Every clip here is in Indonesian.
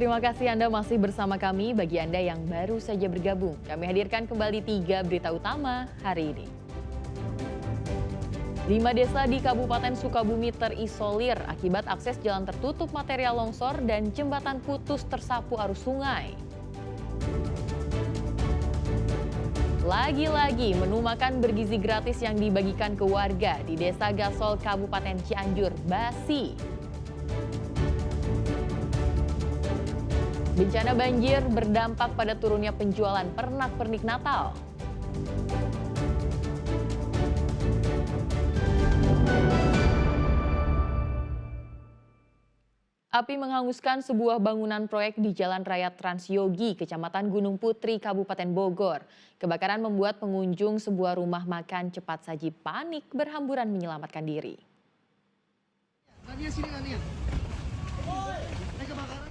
Terima kasih Anda masih bersama kami. Bagi Anda yang baru saja bergabung, kami hadirkan kembali 3 berita utama hari ini. 5 desa di Kabupaten Sukabumi terisolir akibat akses jalan tertutup material longsor dan jembatan putus tersapu arus sungai. Lagi-lagi menu makan bergizi gratis yang dibagikan ke warga di Desa Gasol, Kabupaten Cianjur, basi. Bencana banjir berdampak pada turunnya penjualan pernak-pernik Natal. Api menghanguskan sebuah bangunan proyek di Jalan Raya Transyogi, Kecamatan Gunung Putri, Kabupaten Bogor. Kebakaran membuat pengunjung sebuah rumah makan cepat saji panik berhamburan menyelamatkan diri.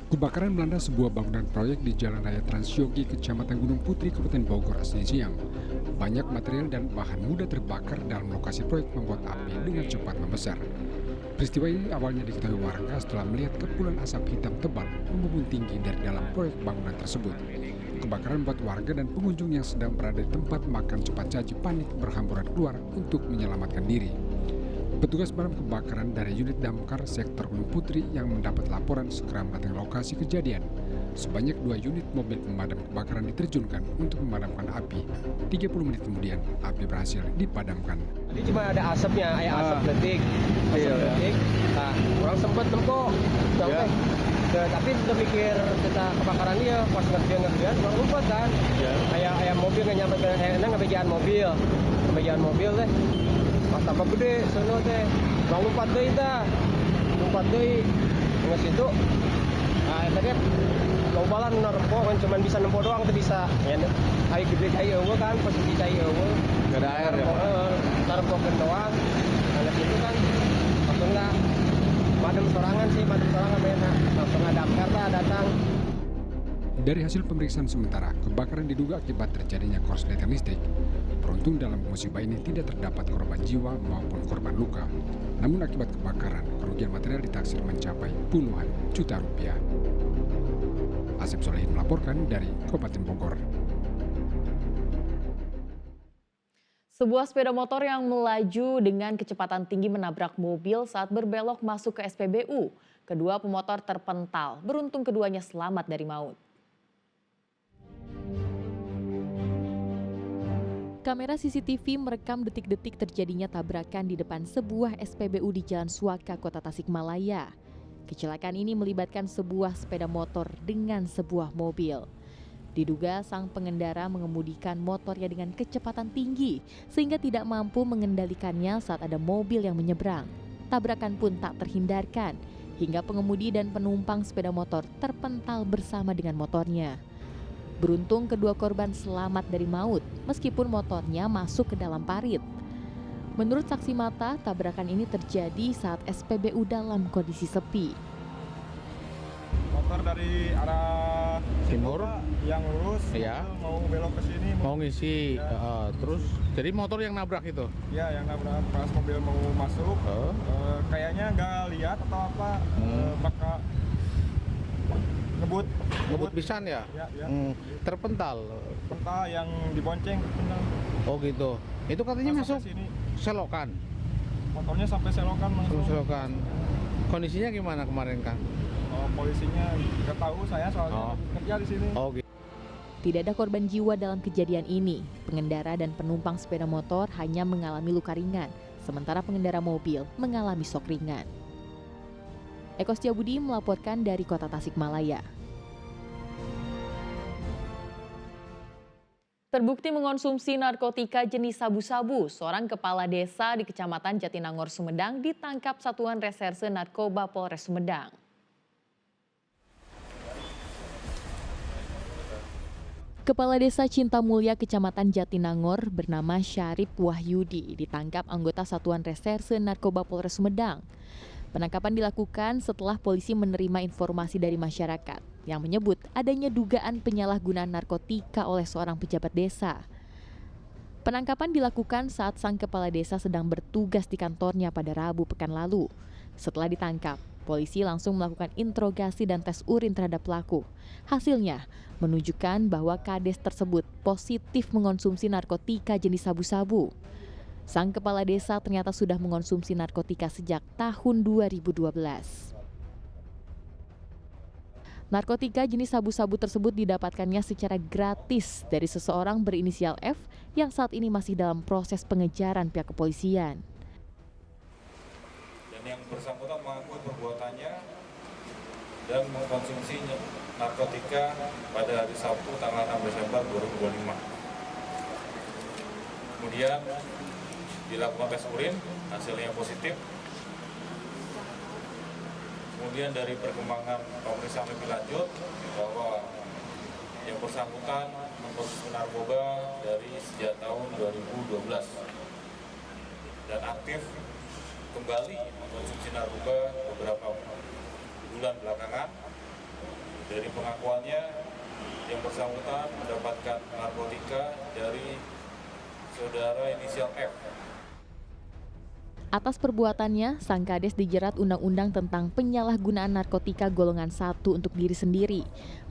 Kebakaran melanda sebuah bangunan proyek di Jalan Raya Transyogi, Kecamatan Gunung Putri, Kabupaten Bogor, Senin siang. Banyak material dan bahan mudah terbakar dalam lokasi proyek membuat api dengan cepat membesar. Peristiwa ini awalnya diketahui warga setelah melihat kepulan asap hitam tebal membumbung tinggi dari dalam proyek bangunan tersebut. Kebakaran membuat warga dan pengunjung yang sedang berada di tempat makan cepat saji panik berhamburan keluar untuk menyelamatkan diri. Petugas pemadam kebakaran dari unit damkar sektor Gunung Putri yang mendapat laporan segera mendatangi lokasi kejadian. Sebanyak 2 unit mobil pemadam kebakaran diterjunkan untuk memadamkan api. 30 menit kemudian, api berhasil dipadamkan. Jadi cuma ada asapnya, asap letik. Nah, orang sempat nempok sampai. Tapi udah mikir kita kebakaran dia, pas ngerjain, orang lupa kan. Kayak mobil nggak nyampe, ngebejahan mobil deh. Pas tambah gede, sono teh, orang lupa deh nggak situ. Nah, tadi lobalan nerpo kan cuma bisa nempo doang tuh bisa. Ya, air gede kayak eueuh kan, posisi kayak eueuh. Enggak ada air ya. Nerpokeun doang. Nah, itu kan langsung lah madem sorangan benar. Langsung ada damkar datang. Dari hasil pemeriksaan sementara, kebakaran diduga akibat terjadinya korsleting listrik. Beruntung dalam musibah ini tidak terdapat korban jiwa maupun korban luka. Namun akibat kebakaran, kerugian material ditaksir mencapai puluhan juta rupiah. Asep Solehin melaporkan dari Kabupaten Bogor. Sebuah sepeda motor yang melaju dengan kecepatan tinggi menabrak mobil saat berbelok masuk ke SPBU. Kedua pemotor terpental, beruntung keduanya selamat dari maut. Kamera CCTV merekam detik-detik terjadinya tabrakan di depan sebuah SPBU di Jalan Suaka, Kota Tasikmalaya. Kecelakaan ini melibatkan sebuah sepeda motor dengan sebuah mobil. Diduga sang pengendara mengemudikan motornya dengan kecepatan tinggi sehingga tidak mampu mengendalikannya saat ada mobil yang menyeberang. Tabrakan pun tak terhindarkan hingga pengemudi dan penumpang sepeda motor terpental bersama dengan motornya. Beruntung kedua korban selamat dari maut meskipun motornya masuk ke dalam parit. Menurut saksi mata, tabrakan ini terjadi saat SPBU dalam kondisi sepi. Motor dari arah timur yang lurus ya, mau belok ke sini mau ngisi ya. Terus jadi motor yang nabrak itu Ya, yang nabrak pas mobil mau masuk kayaknya nggak lihat atau apa, bakal ngebut pisan ya, ya. Terpental Yang dibonceng terpental. Oh gitu, itu katanya masuk sini. selokan, Motornya sampai selokan masuk. selokan. Kondisinya gimana kemarin kan? Polisinya nggak tahu, saya soalnya kerja di sini. Oh gitu. Tidak ada korban jiwa dalam kejadian ini. Pengendara dan penumpang sepeda motor hanya mengalami luka ringan, sementara pengendara mobil mengalami shock ringan. Eko Setiabudi melaporkan dari Kota Tasikmalaya. Terbukti mengonsumsi narkotika jenis sabu-sabu, seorang kepala desa di Kecamatan Jatinangor, Sumedang ditangkap Satuan Reserse Narkoba Polres Sumedang. Kepala Desa Cinta Mulia Kecamatan Jatinangor bernama Syarif Wahyudi ditangkap anggota Satuan Reserse Narkoba Polres Sumedang. Penangkapan dilakukan setelah polisi menerima informasi dari masyarakat yang menyebut adanya dugaan penyalahgunaan narkotika oleh seorang pejabat desa. Penangkapan dilakukan saat sang kepala desa sedang bertugas di kantornya pada Rabu pekan lalu. Setelah ditangkap, polisi langsung melakukan interogasi dan tes urin terhadap pelaku. Hasilnya menunjukkan bahwa Kades tersebut positif mengonsumsi narkotika jenis sabu-sabu. Sang kepala desa ternyata sudah mengonsumsi narkotika sejak tahun 2012. Narkotika jenis sabu-sabu tersebut didapatkannya secara gratis dari seseorang berinisial F yang saat ini masih dalam proses pengejaran pihak kepolisian. Dan yang bersangkutan mengakui perbuatannya dan mengkonsumsi narkotika pada hari Sabtu tanggal 6 Desember 2025. Kemudian dilakukan tes urin, hasilnya positif. Kemudian dari perkembangan pemeriksaan lebih lanjut bahwa yang bersangkutan mengkonsumsi narkoba dari sejak tahun 2012 dan aktif kembali mengkonsumsi narkoba beberapa bulan belakangan. Dari pengakuannya, yang bersangkutan mendapatkan narkotika dari saudara inisial F. Atas perbuatannya, sang Kades dijerat Undang-Undang tentang penyalahgunaan narkotika golongan 1 untuk diri sendiri.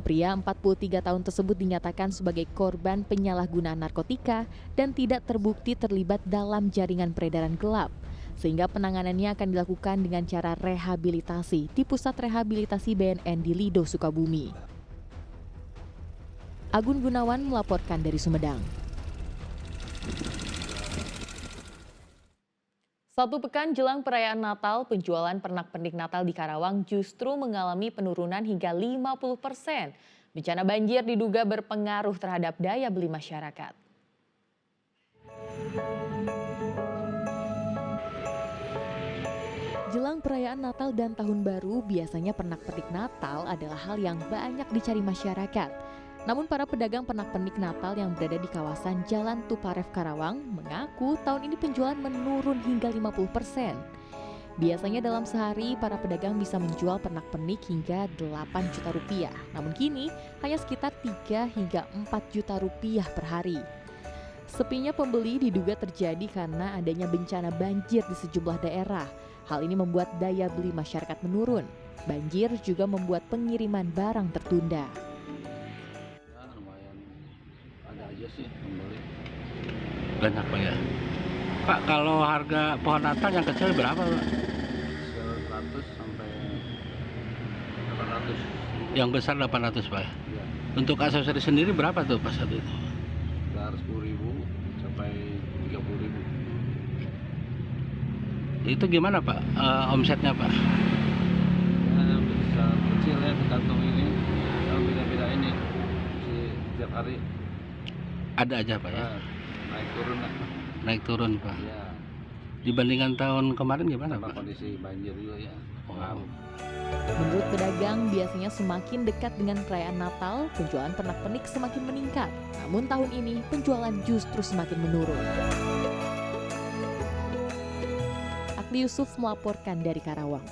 Pria 43 tahun tersebut dinyatakan sebagai korban penyalahgunaan narkotika dan tidak terbukti terlibat dalam jaringan peredaran gelap, sehingga penanganannya akan dilakukan dengan cara rehabilitasi di Pusat Rehabilitasi BNN di Lido, Sukabumi. Agun Gunawan melaporkan dari Sumedang. Satu pekan jelang perayaan Natal, penjualan pernak-pernik Natal di Karawang justru mengalami penurunan hingga 50%. Bencana banjir diduga berpengaruh terhadap daya beli masyarakat. Jelang perayaan Natal dan Tahun Baru, biasanya pernak-pernik Natal adalah hal yang banyak dicari masyarakat. Namun para pedagang pernak-pernik Natal yang berada di kawasan Jalan Tuparef Karawang mengaku tahun ini penjualan menurun hingga 50%. Biasanya dalam sehari para pedagang bisa menjual pernak-pernik hingga 8 juta rupiah. Namun kini hanya sekitar 3 hingga 4 juta rupiah per hari. Sepinya pembeli diduga terjadi karena adanya bencana banjir di sejumlah daerah. Hal ini membuat daya beli masyarakat menurun. Banjir juga membuat pengiriman barang tertunda. Sih membeli banyak Pak ya. Pak, kalau harga pohon Natal yang kecil berapa Pak? 100 sampai 800. Yang besar 800 Pak. Ya, Untuk aksesoris sendiri berapa tuh Pak saat itu? dari 10.000 sampai 30.000. Itu gimana Pak omsetnya Pak? Ya, bisa kecil ya, tergantung ini. Kalau beda-beda ini setiap hari Ada aja Pak ya? naik turun lah. Naik turun Pak. Ya, Dibandingkan tahun kemarin gimana sama Pak? kondisi banjir juga ya. Oh. Menurut pedagang, biasanya semakin dekat dengan perayaan Natal, penjualan pernak-pernik semakin meningkat. Namun tahun ini penjualan justru semakin menurun. Akli Yusuf melaporkan dari Karawang.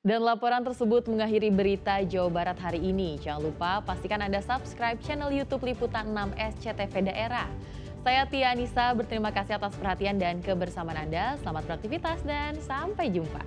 Dan laporan tersebut mengakhiri berita Jawa Barat hari ini. Jangan lupa pastikan Anda subscribe channel YouTube Liputan 6 SCTV Daerah. Saya Tia Anissa, berterima kasih atas perhatian dan kebersamaan Anda. Selamat beraktivitas dan sampai jumpa.